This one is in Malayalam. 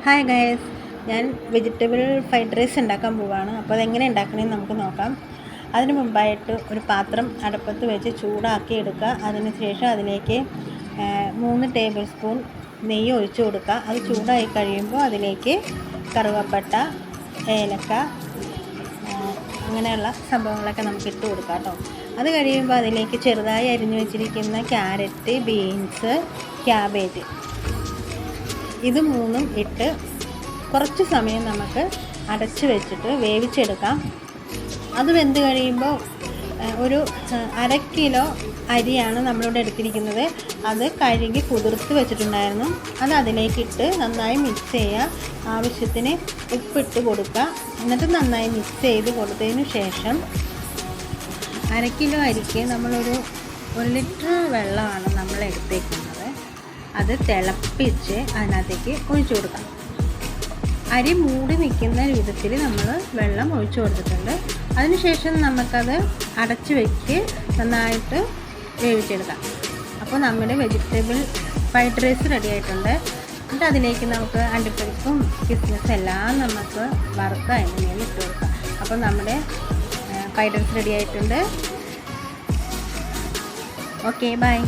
ഹായ് ഗൈസ്, ഞാൻ വെജിറ്റബിൾ ഫ്രൈഡ് റൈസ് ഉണ്ടാക്കാൻ പോവുകയാണ്. അപ്പോൾ അതെങ്ങനെ ഉണ്ടാക്കണമെന്ന് നമുക്ക് നോക്കാം. അതിന് മുമ്പായിട്ട് ഒരു പാത്രം അടുപ്പത്ത് വെച്ച് ചൂടാക്കി എടുക്കുക. അതിനുശേഷം അതിലേക്ക് 3 ടേബിൾ സ്പൂൺ നെയ്യ് ഒഴിച്ചു കൊടുക്കുക. അത് ചൂടായി കഴിയുമ്പോൾ അതിലേക്ക് കറുവപ്പട്ട, ഏലക്ക, അങ്ങനെയുള്ള സംഭവങ്ങളൊക്കെ നമുക്ക് ഇട്ട് കൊടുക്കാം കേട്ടോ. അത് കഴിയുമ്പോൾ അതിലേക്ക് ചെറുതായി അരിഞ്ഞു വെച്ചിരിക്കുന്ന ക്യാരറ്റ്, ബീൻസ്, ക്യാബേജ് ഇത് മൂന്നും ഇട്ട് കുറച്ച് സമയം നമുക്ക് അടച്ച് വെച്ചിട്ട് വേവിച്ചെടുക്കാം. അത് വെന്ത് കഴിയുമ്പോൾ ഒരു 1/2 കിലോ അരിയാണ് നമ്മളിവിടെ എടുത്തിരിക്കുന്നത്. അത് കഴുകി കുതിർത്ത് വെച്ചിട്ടുണ്ടായിരുന്നു. അത് അതിലേക്കിട്ട് നന്നായി മിക്സ് ചെയ്യുക. ആവശ്യത്തിന് ഉപ്പിട്ട് കൊടുക്കുക. എന്നിട്ട് നന്നായി മിക്സ് ചെയ്ത് കൊടുത്തതിന് ശേഷം 1/2 കിലോ അരിക്ക് നമ്മളൊരു 1 ലിറ്റർ വെള്ളമാണ് നമ്മൾ എടുത്തേക്കുന്നത്. അത് തിളപ്പിച്ച് അതിനകത്തേക്ക് ഒഴിച്ചു കൊടുക്കാം. അരി മൂടി നിൽക്കുന്ന വിധത്തിൽ നമ്മൾ വെള്ളം ഒഴിച്ചു കൊടുത്തിട്ടുണ്ട്. അതിനുശേഷം നമുക്കത് അടച്ചു വെച്ച് നന്നായിട്ട് വേവിച്ചെടുക്കാം. അപ്പോൾ നമ്മുടെ വെജിറ്റബിൾ ഫ്രൈഡ് റൈസ് റെഡി ആയിട്ടുണ്ട്. എന്നിട്ട് അതിലേക്ക് നമുക്ക് അണ്ടിപ്പരിപ്പും കിസ്മിസും എല്ലാം നമുക്ക് വറുത്ത് അതിന് മേലെ ഇട്ട് കൊടുക്കാം. അപ്പോൾ നമ്മുടെ ഫ്രൈഡ് റൈസ് റെഡി ആയിട്ടുണ്ട്. Okay, by.